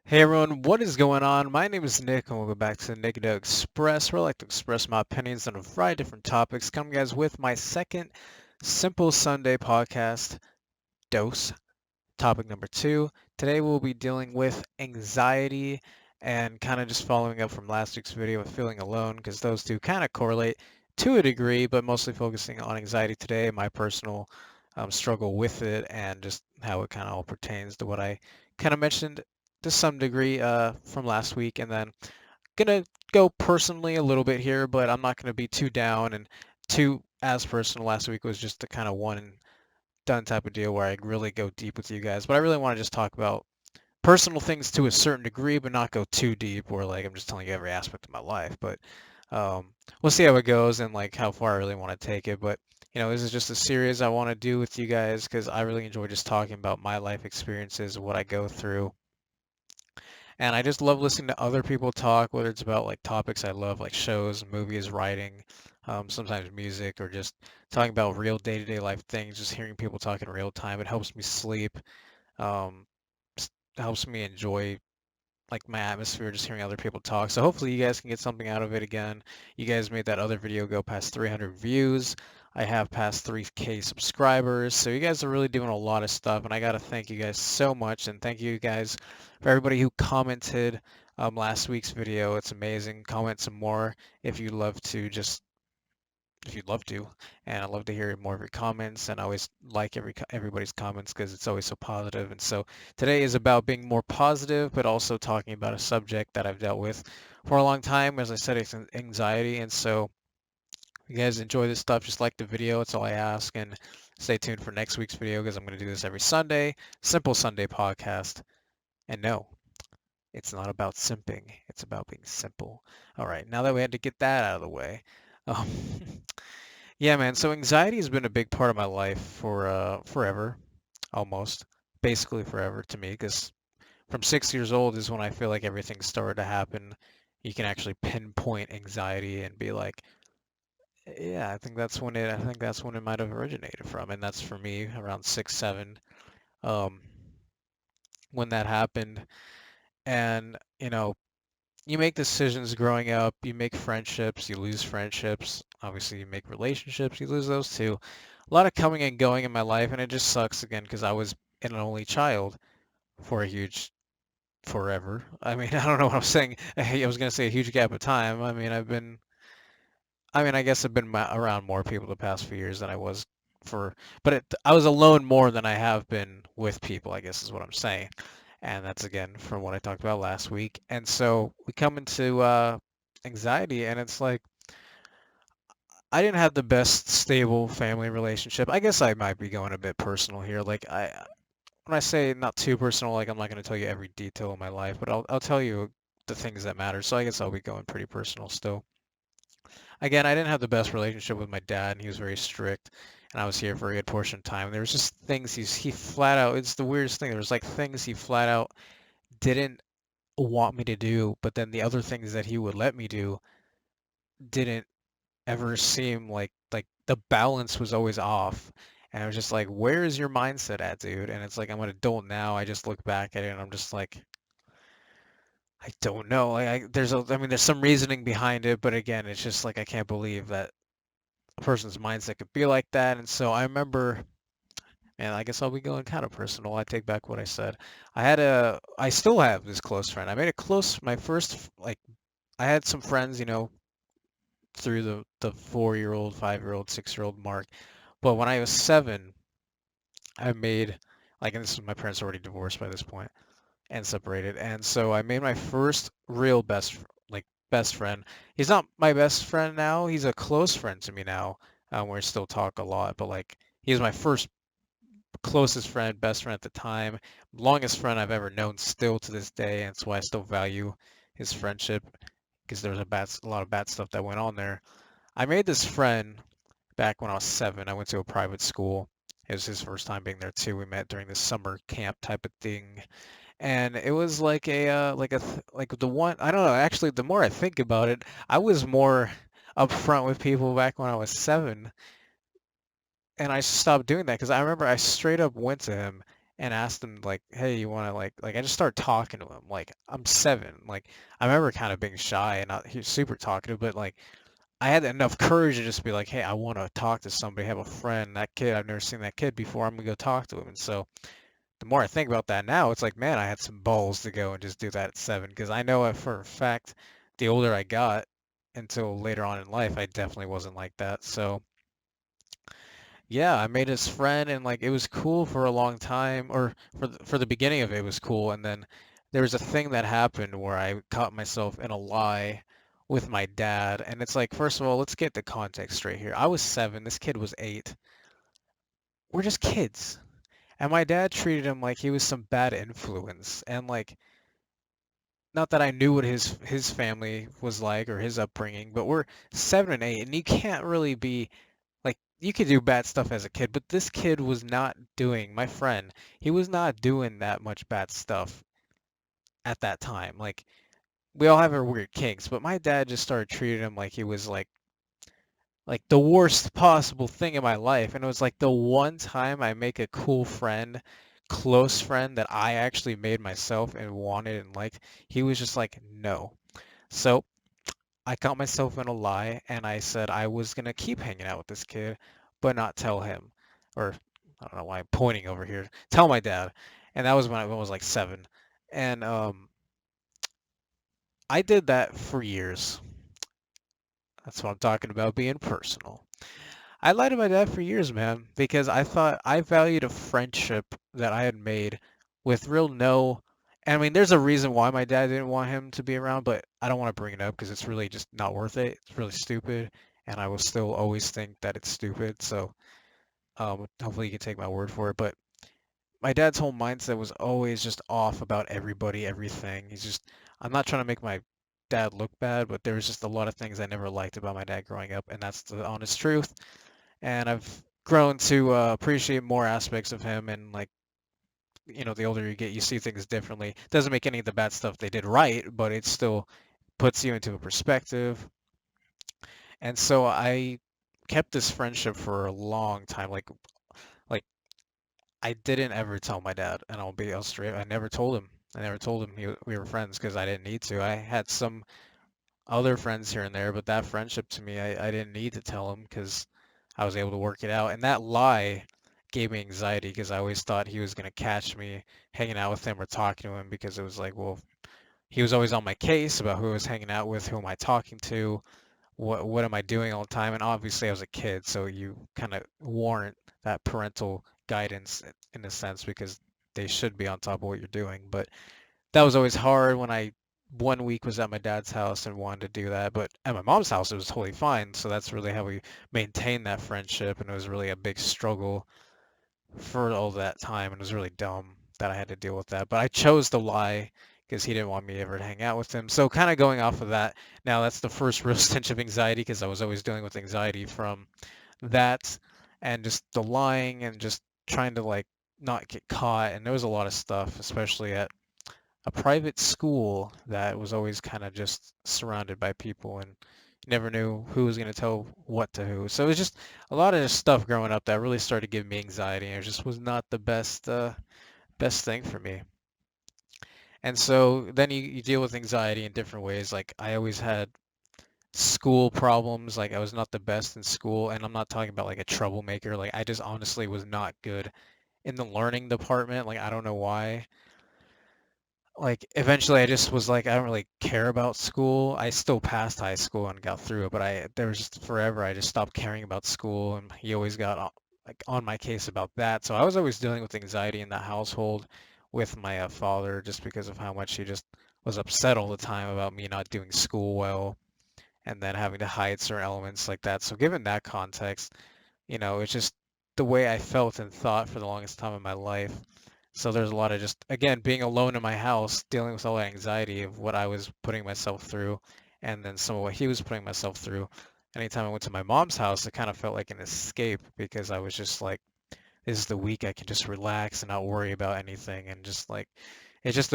Hey everyone, what is going on? My name is Nick and welcome back to Nick to Express, where I like to express my opinions on a variety of different topics. Come guys with my second Simple Sunday podcast dose, topic number 2. Today we'll be dealing with anxiety and kind of just following up from last week's video with feeling alone because those two kind of correlate to a degree, but mostly focusing on anxiety today, my personal struggle with it, and just how it kind of all pertains to what I kind of mentioned to some degree from last week. And then gonna go personally a little bit here, but I'm not gonna be too down and too as personal. Last week was just the kind of one and done type of deal where I really go deep with you guys. But I really want to just talk about personal things to a certain degree, but not go too deep where like I'm just telling you every aspect of my life. But we'll see how it goes and like how far I really want to take it. But this is just a series I want to do with you guys because I really enjoy just talking about my life experiences, what I go through. And I just love listening to other people talk, whether it's about like topics I love, like shows, movies, writing, sometimes music, or just talking about real day-to-day life things, just hearing people talk in real time. It helps me sleep, um, helps me enjoy like my atmosphere, just hearing other people talk. So hopefully you guys can get something out of it again. You guys made that other video go past 300 views. I have past 3K subscribers. So you guys are really doing a lot of stuff, and I got to thank you guys so much. And thank you guys for everybody who commented last week's video. It's amazing. Comment some more if you'd love to just if you'd love to, and I'd love to hear more of your comments. And I always like everybody's comments because it's always so positive. And so today is about being more positive, but also talking about a subject that I've dealt with for a long time. As I said, it's anxiety. And so if you guys enjoy this stuff, just like the video. That's all I ask. And stay tuned for next week's video because I'm going to do this every Sunday. Simple Sunday podcast. And no, it's not about simping. It's about being simple. All right, now that we had to get that out of the way. Um, Yeah, man. So anxiety has been a big part of my life for forever, almost, basically forever to me. Because from 6 years old is when I feel like everything started to happen. You can actually pinpoint anxiety and be like, yeah, I think that's when it. I think that's when it might have originated from, and that's for me around 6, 7, um, when that happened. And you make decisions growing up. You make friendships. You lose friendships. Obviously, you make relationships. You lose those too. A lot of coming and going in my life, and it just sucks again because I was an only child for a huge forever. I mean, I don't know what I'm saying. I was gonna say a huge gap of time. I guess I've been around more people the past few years than I was but I was alone more than I have been with people, I guess is what I'm saying. And that's again from what I talked about last week. And so we come into anxiety, and it's like I didn't have the best stable family relationship. I guess I might be going a bit personal here. Like when I say not too personal, like I'm not going to tell you every detail of my life, but I'll tell you the things that matter. So I guess I'll be going pretty personal still. Again, I didn't have the best relationship with my dad, and he was very strict, and I was here for a good portion of time. There was just things he flat out. It's the weirdest thing. There was like things he flat out didn't want me to do, but then the other things that he would let me do didn't ever seem like the balance was always off. And I was just like, where is your mindset at, dude? And it's like I'm an adult now. I just look back at it and I'm just like, I don't know. I mean, there's some reasoning behind it, but again, it's just like I can't believe that a person's mindset could be like that. And so I remember, and I guess I'll be going kind of personal. I take back what I said. I still have this close friend. I made a close, my first, like, I had some friends, through the 4-year-old, 5-year-old, 6-year-old mark. But when I was 7, I made, like, and this is my parents already divorced by this point and separated. And so I made my first real best friend. He's not my best friend now. He's a close friend to me now. We still talk a lot, but like he was my first closest friend, best friend at the time, longest friend I've ever known still to this day, and that's why I still value his friendship because there was a lot of bad stuff that went on there. I made this friend back when I was 7. I went to a private school. It was his first time being there too. We met during this summer camp type of thing, and it was like like the one I don't know. Actually, the more I think about it, I was more upfront with people back when I was 7, and I stopped doing that because I remember I straight up went to him and asked him like, "Hey, you want to like?" I just started talking to him. Like I'm 7. Like I remember kind of being shy and not he was super talkative, but like I had enough courage to just be like, "Hey, I want to talk to somebody. Have a friend. That kid, I've never seen that kid before. I'm gonna go talk to him." And so the more I think about that now, it's like, man, I had some balls to go and just do that at 7 because I know for a fact the older I got until later on in life, I definitely wasn't like that. So yeah, I made his friend and like it was cool for a long time, or for the beginning of it, it was cool, and then there was a thing that happened where I caught myself in a lie with my dad, and it's like, first of all, let's get the context straight here. I was 7, this kid was 8. We're just kids. And my dad treated him like he was some bad influence, and like not that I knew what his family was like or his upbringing, but we're 7 and 8, and you can't really be like you could do bad stuff as a kid, but this kid was not doing, my friend, he was not doing that much bad stuff at that time. Like we all have our weird kinks, but my dad just started treating him like he was like the worst possible thing in my life. And it was like the one time I make a cool friend, close friend that I actually made myself and wanted and liked, he was just like, no. So I caught myself in a lie and I said I was gonna keep hanging out with this kid, but not tell him. Or I don't know why I'm pointing over here. Tell my dad. And that was when I was like 7. And I did that for years. That's what I'm talking about being personal. I lied to my dad for years, man, because I thought I valued a friendship that I had made with real no. I mean, there's a reason why my dad didn't want him to be around, but I don't want to bring it up because it's really just not worth it. It's really stupid, and I will still always think that it's stupid. So, hopefully you can take my word for it. But my dad's whole mindset was always just off about everybody, everything. I'm not trying to make my dad look bad, but there was just a lot of things I never liked about my dad growing up, and that's the honest truth. And I've grown to appreciate more aspects of him, and like the older you get, you see things differently. Doesn't make any of the bad stuff they did right, but it still puts you into a perspective. And so I kept this friendship for a long time. Like I didn't ever tell my dad, and I'll straight. I never told him. I never told him we were friends because I didn't need to. I had some other friends here and there, but that friendship to me, I didn't need to tell him because I was able to work it out. And that lie gave me anxiety because I always thought he was going to catch me hanging out with him or talking to him because it was like, well, he was always on my case about who I was hanging out with, who am I talking to, what am I doing all the time? And obviously I was a kid, so you kind of warrant that parental guidance in a sense because they should be on top of what you're doing. But that was always hard when I one week was at my dad's house and wanted to do that, but at my mom's house it was totally fine. So that's really how we maintained that friendship, and it was really a big struggle for all that time, and it was really dumb that I had to deal with that. But I chose to lie because he didn't want me ever to hang out with him. So kind of going off of that, now that's the first real stench of anxiety because I was always dealing with anxiety from that and just the lying and just trying to like not get caught. And there was a lot of stuff, especially at a private school that was always kind of just surrounded by people and you never knew who was going to tell what to who. So it was just a lot of stuff growing up that really started giving me anxiety and it just was not the best thing for me. And so then you deal with anxiety in different ways. Like I always had school problems. Like I was not the best in school, and I'm not talking about like a troublemaker. Like I just honestly was not good in the learning department. Like I don't know why. Like eventually I just was like I don't really care about school. I still passed high school and got through it, but I there was just forever I just stopped caring about school and he always got like on my case about that. So I was always dealing with anxiety in that household with my father just because of how much he just was upset all the time about me not doing school well and then having to hide certain elements like that. So given that context, it's just the way I felt and thought for the longest time in my life. So there's a lot of just, again, being alone in my house, dealing with all that anxiety of what I was putting myself through, and then some of what he was putting myself through. Anytime I went to my mom's house, it kind of felt like an escape because I was just like, this is the week I can just relax and not worry about anything. And just like, it's just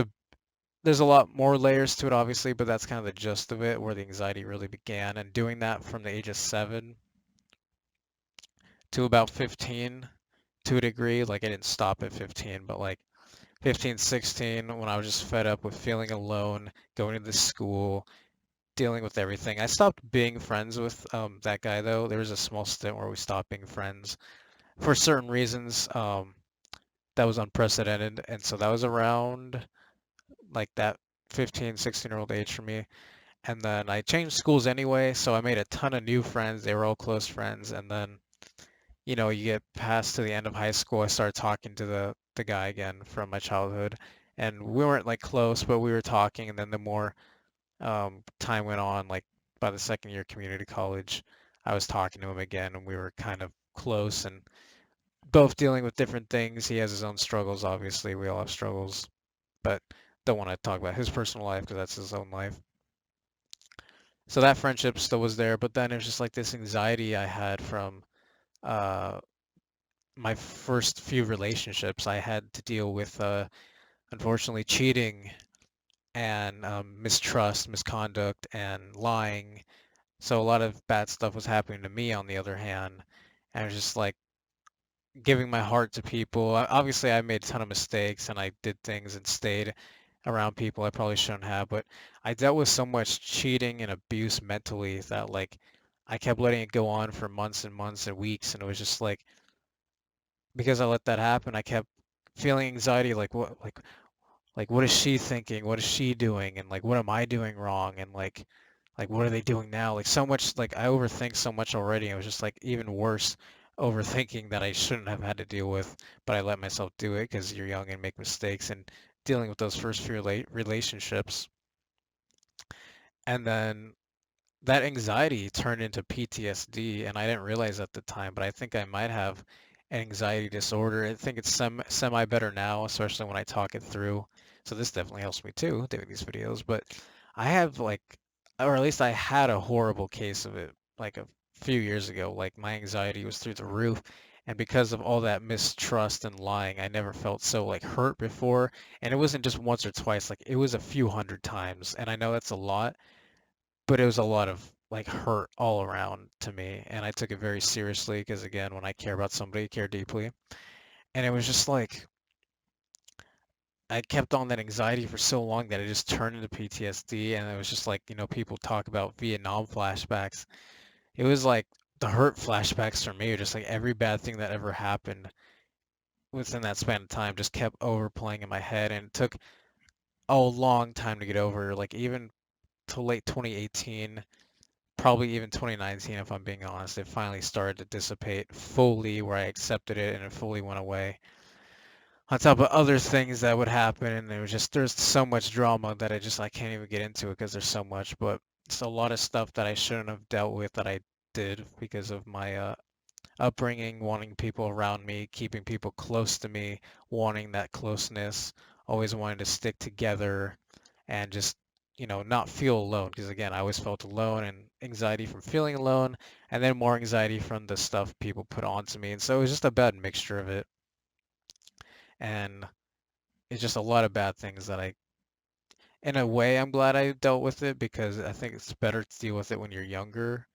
there's a lot more layers to it, obviously, but that's kind of the gist of it, where the anxiety really began. And doing that from the age of 7 to about 15 to a degree. Like I didn't stop at 15, but like 15, 16, when I was just fed up with feeling alone, going to this school, dealing with everything. I stopped being friends with that guy though. There was a small stint where we stopped being friends for certain reasons. That was unprecedented, and so that was around like that 15, 16-year-old age for me. And then I changed schools anyway, so I made a ton of new friends. They were all close friends, and then you get past to the end of high school, I started talking to the guy again from my childhood, and we weren't like close, but we were talking. And then the more time went on, like by the second year of community college, I was talking to him again, and we were kind of close and both dealing with different things. He has his own struggles, obviously. We all have struggles, but don't want to talk about his personal life because that's his own life. So that friendship still was there, but then it was just like this anxiety I had from uh, my first few relationships. I had to deal with, unfortunately, cheating and mistrust, misconduct, and lying. So a lot of bad stuff was happening to me on the other hand. And I was just like giving my heart to people. Obviously, I made a ton of mistakes and I did things and stayed around people I probably shouldn't have, but I dealt with so much cheating and abuse mentally that like I kept letting it go on for months and months and weeks, and it was just like because I let that happen, I kept feeling anxiety like what is she thinking? What is she doing? And like what am I doing wrong? And like what are they doing now? Like so much like I overthink so much already. It was just like even worse overthinking that I shouldn't have had to deal with, but I let myself do it because you're young and make mistakes and dealing with those first few relationships. And then that anxiety turned into PTSD, and I didn't realize at the time, but I think I might have an anxiety disorder. I think it's semi better now, especially when I talk it through. So this definitely helps me too, doing these videos. But I have like, or at least I had a horrible case of it like a few years ago. Like my anxiety was through the roof. And because of all that mistrust and lying, I never felt so like hurt before. And it wasn't just once or twice, like it was a few hundred times. And I know that's a lot, but it was a lot of like hurt all around to me, and I took it very seriously because again, when I care about somebody, I care deeply. And it was just like I kept on that anxiety for so long that it just turned into PTSD, and it was just like, people talk about Vietnam flashbacks. It was like the hurt flashbacks for me, just like every bad thing that ever happened within that span of time just kept overplaying in my head, and it took a long time to get over, like even to late 2018, probably even 2019, if I'm being honest. It finally started to dissipate fully where I accepted it and it fully went away. On top of other things that would happen, and there's so much drama that I can't even get into it because there's so much, but it's a lot of stuff that I shouldn't have dealt with that I did because of my upbringing, wanting people around me, keeping people close to me, wanting that closeness, always wanting to stick together and just, not feel alone. Because again, I always felt alone and anxiety from feeling alone, and then more anxiety from the stuff people put onto me. And so it was just a bad mixture of it. And it's just a lot of bad things that in a way, I'm glad I dealt with it because I think it's better to deal with it when you're younger,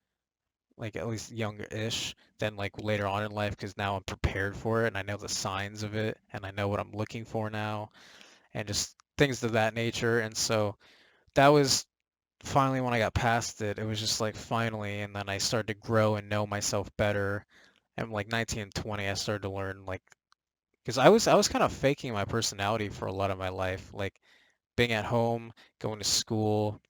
like at least younger-ish, than like later on in life because now I'm prepared for it and I know the signs of it and I know what I'm looking for now and just things of that nature. And so that was finally when I got past it. It was just like finally, and then I started to grow and know myself better. And like 19 and 20, I started to learn like because I was kind of faking my personality for a lot of my life, like being at home, going to school,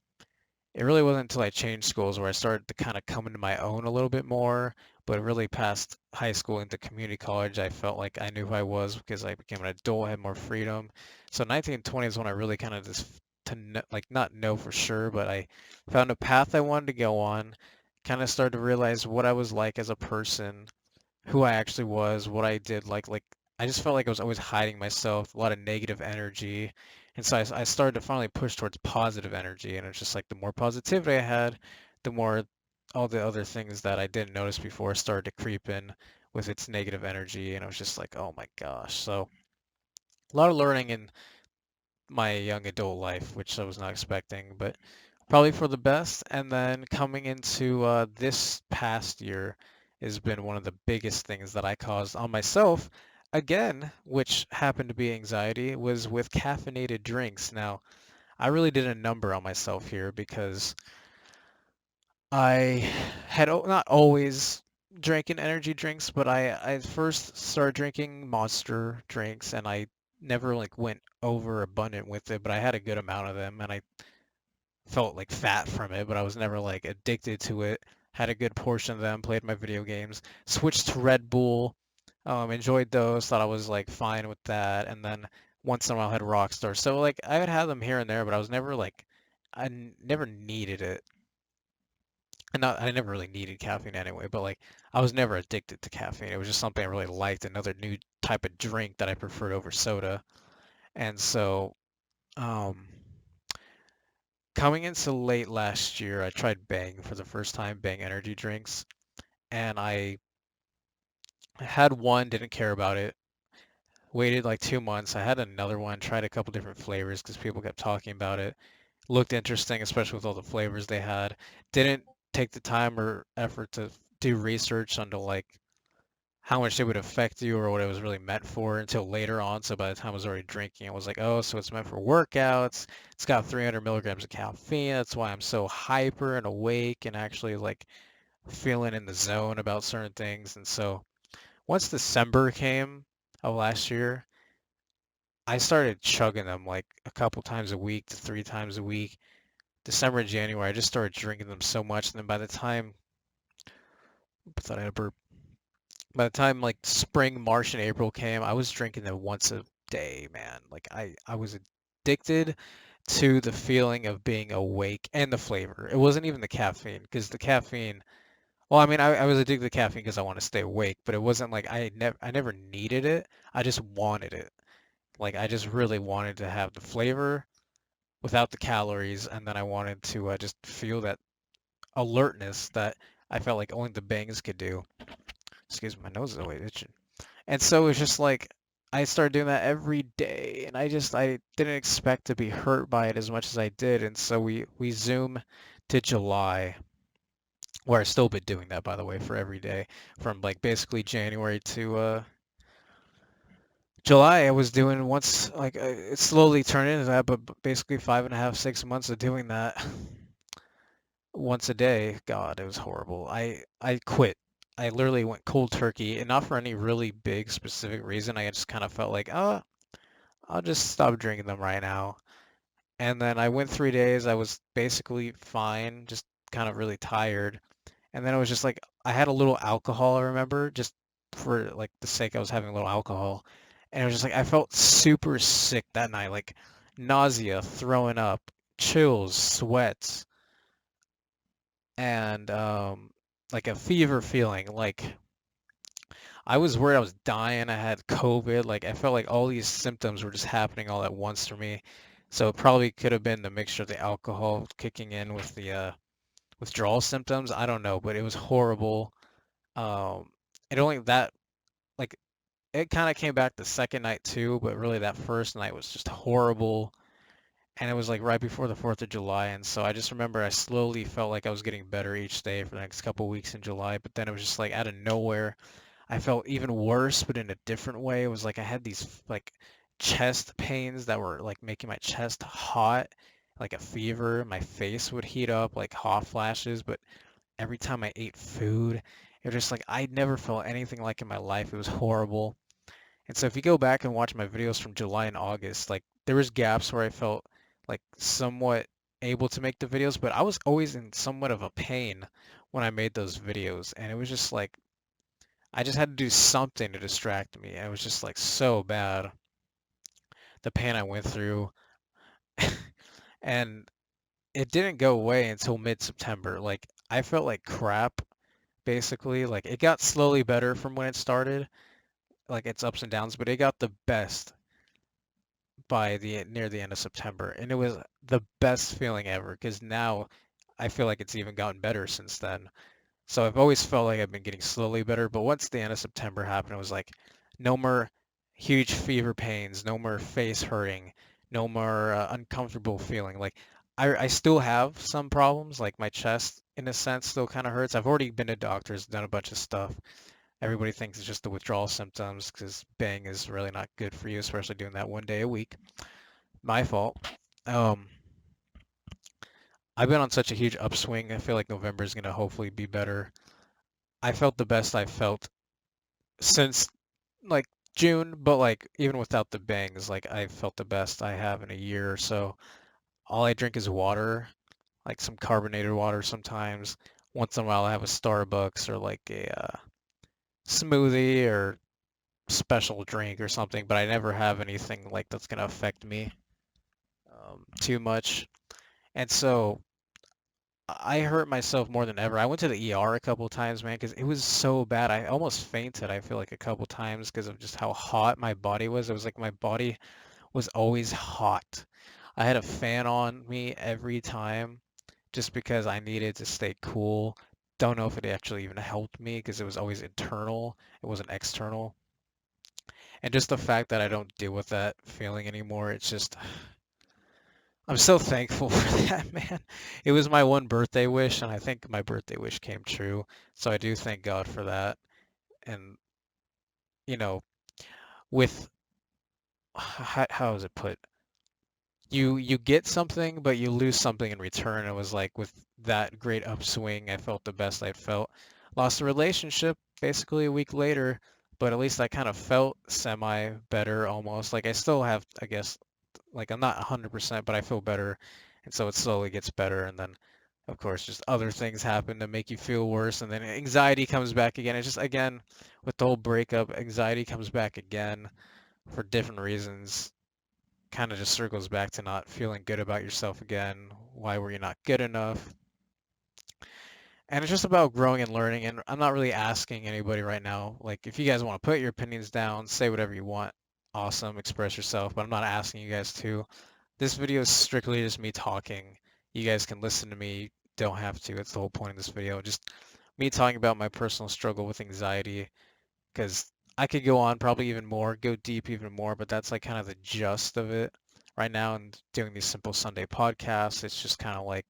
it really wasn't until I changed schools where I started to kind of come into my own a little bit more. But really past high school into community college, I felt like I knew who I was because I became an adult, had more freedom. So 19 and 20 is when I really kind of just like not know for sure, but I found a path I wanted to go on, kind of started to realize what I was like as a person, who I actually was, what I did, like I just felt like I was always hiding myself, a lot of negative energy. And so I started to finally push towards positive energy, and it's just like the more positivity I had, the more all the other things that I didn't notice before started to creep in with its negative energy, and it was just like, oh my gosh. So a lot of learning in my young adult life, which I was not expecting, but probably for the best. And then coming into this past year has been one of the biggest things that I caused on myself again, which happened to be anxiety, was with caffeinated drinks. Now, I really did a number on myself here because I had not always drinking energy drinks, but I first started drinking Monster drinks, and I never like went overabundant with it, but I had a good amount of them, and I felt like fat from it, but I was never like addicted to it. Had a good portion of them, played my video games, switched to Red Bull, enjoyed those, thought I was like fine with that, and then once in a while had Rockstar. So like I would have them here and there, but I was never like never needed it. And not, I never really needed caffeine anyway, but like I was never addicted to caffeine. It was just something I really liked, another new type of drink that I preferred over soda. And so, um, coming into late last year, I tried Bang for the first time, Bang energy drinks, and I had one, didn't care about it. Waited like 2 months. I had another one, tried a couple different flavors because people kept talking about it. Looked interesting, especially with all the flavors they had. Didn't take the time or effort to do research onto like how much it would affect you or what it was really meant for until later on. So by the time I was already drinking, I was like, oh, so it's meant for workouts. It's got 300 milligrams of caffeine. That's why I'm so hyper and awake and actually like feeling in the zone about certain things. And so once December came of last year, I started chugging them like a couple times a week to 3 times a week. December and January, I just started drinking them so much. And then by the time, I thought I had a burp. By the time like spring, March, and April came, I was drinking them once a day, man. Like I was addicted to the feeling of being awake and the flavor. It wasn't even the caffeine, because the caffeine, well, I mean, I was addicted to caffeine because I want to stay awake, but it wasn't like I never needed it. I just wanted it. Like I just really wanted to have the flavor without the calories, and then I wanted to just feel that alertness that I felt like only the bangs could do. Excuse me, my nose is always itching. And so it's just like I started doing that every day, and I didn't expect to be hurt by it as much as I did. And so we zoom to July, where I've still been doing that, by the way, for every day from like basically January to July. I was doing once like it slowly turned into that, but basically 5.5, 6 months of doing that once a day. God, it was horrible. I quit. I literally went cold turkey, and not for any really big specific reason. I just kind of felt like, oh, I'll just stop drinking them right now. And then I went 3 days. I was basically fine, just kind of really tired. And then it was just like I had a little alcohol, I remember, just for like the sake I was having a little alcohol. And it was just like I felt super sick that night, like nausea, throwing up, chills, sweats, and like a fever feeling. Like I was worried I was dying. I had COVID. Like I felt like all these symptoms were just happening all at once for me. So it probably could have been the mixture of the alcohol kicking in with the withdrawal symptoms. I don't know, but it was horrible. It only that like it kind of came back the second night too, but really that first night was just horrible. And it was like right before the 4th of July, and so I just remember I slowly felt like I was getting better each day for the next couple weeks in July, but then it was just like out of nowhere I felt even worse, but in a different way. It was like I had these like chest pains that were like making my chest hot, like a fever. My face would heat up like hot flashes, but every time I ate food, it was just like I never felt anything like in my life. It was horrible. And so if you go back and watch my videos from July and August, like there was gaps where I felt like somewhat able to make the videos, but I was always in somewhat of a pain when I made those videos. And it was just like I just had to do something to distract me. And it was just like so bad, the pain I went through. And it didn't go away until mid-September. Like I felt like crap basically. Like it got slowly better from when it started, like its ups and downs, but it got the best by the near the end of September. And it was the best feeling ever because now I feel like it's even gotten better since then. So I've always felt like I've been getting slowly better, but once the end of September happened, it was like no more huge fever pains, no more face hurting, no more uncomfortable feeling. Like I still have some problems, like my chest in a sense still kind of hurts. I've already been to doctors, done a bunch of stuff, Everybody thinks it's just the withdrawal symptoms because Bang is really not good for you, especially doing that 1 day a week. My fault. Um, I've been on such a huge upswing. I feel like November is going to hopefully be better. I felt the best I've felt since like June, but like even without the bangs, like I felt the best I have in a year or so. All I drink is water, like some carbonated water sometimes. Once in a while I have a Starbucks or like a smoothie or special drink or something, but I never have anything like that's gonna affect me too much. And so I hurt myself more than ever. I went to the ER a couple times, man, because it was so bad. I almost fainted, I feel like, a couple times because of just how hot my body was. It was like my body was always hot. I had a fan on me every time just because I needed to stay cool. Don't know if it actually even helped me because it was always internal. It wasn't external. And just the fact that I don't deal with that feeling anymore, it's just I'm so thankful for that, man. It was my one birthday wish, and I think my birthday wish came true. So I do thank God for that. And, you know, with how is it put? You get something, but you lose something in return. It was like with that great upswing, I felt the best I'd felt. Lost a relationship basically a week later, but at least I kind of felt semi better almost. Like I still have, I guess, like I'm not 100%, but I feel better. And so it slowly gets better. And then, of course, just other things happen to make you feel worse. And then anxiety comes back again. It's just, again, with the whole breakup, anxiety comes back again for different reasons. Kind of just circles back to not feeling good about yourself again. Why were you not good enough? And it's just about growing and learning. And I'm not really asking anybody right now. Like, if you guys want to put your opinions down, say whatever you want. Awesome, express yourself. But I'm not asking you guys to. This video is strictly just me talking. You guys can listen to me. Don't have to. It's the whole point of this video. Just me talking about my personal struggle with anxiety. Because I could go on probably even more, go deep even more, but that's like kind of the gist of it right now. And doing these Simple Sunday podcasts, it's just kind of like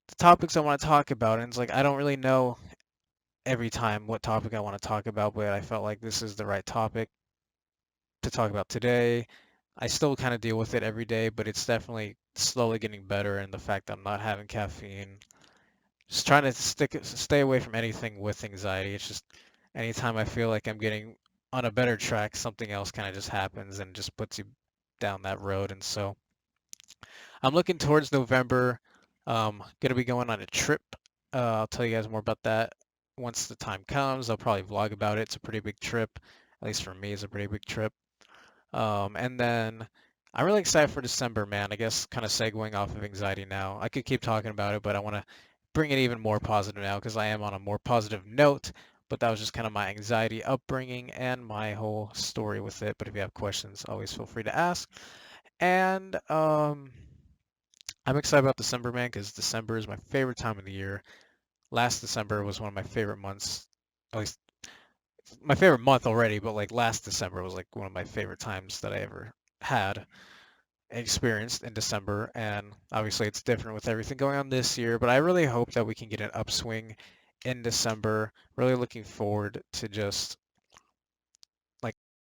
the topics I want to talk about. And it's like I don't really know every time what topic I want to talk about, but I felt like this is the right topic to talk about today. I still kind of deal with it every day, but it's definitely slowly getting better. And the fact that I'm not having caffeine, just trying to stay away from anything with anxiety. It's just anytime I feel like I'm getting on a better track, something else kind of just happens and just puts you down that road. And so I'm looking towards November. Gonna be going on a trip. I'll tell you guys more about that once the time comes. I'll probably vlog about it. It's a pretty big trip. At least for me, it's a pretty big trip. And then I'm really excited for December, man. I guess kind of segueing off of anxiety now. I could keep talking about it, but I want to bring it even more positive now because I am on a more positive note. But that was just kind of my anxiety upbringing and my whole story with it. But if you have questions, always feel free to ask. And I'm excited about December, man, because December is my favorite time of the year. Last December was one of my favorite months, at least my favorite month already, but like last December was like one of my favorite times that I ever had experienced in December. And obviously it's different with everything going on this year, but I really hope that we can get an upswing in December. Really looking forward to just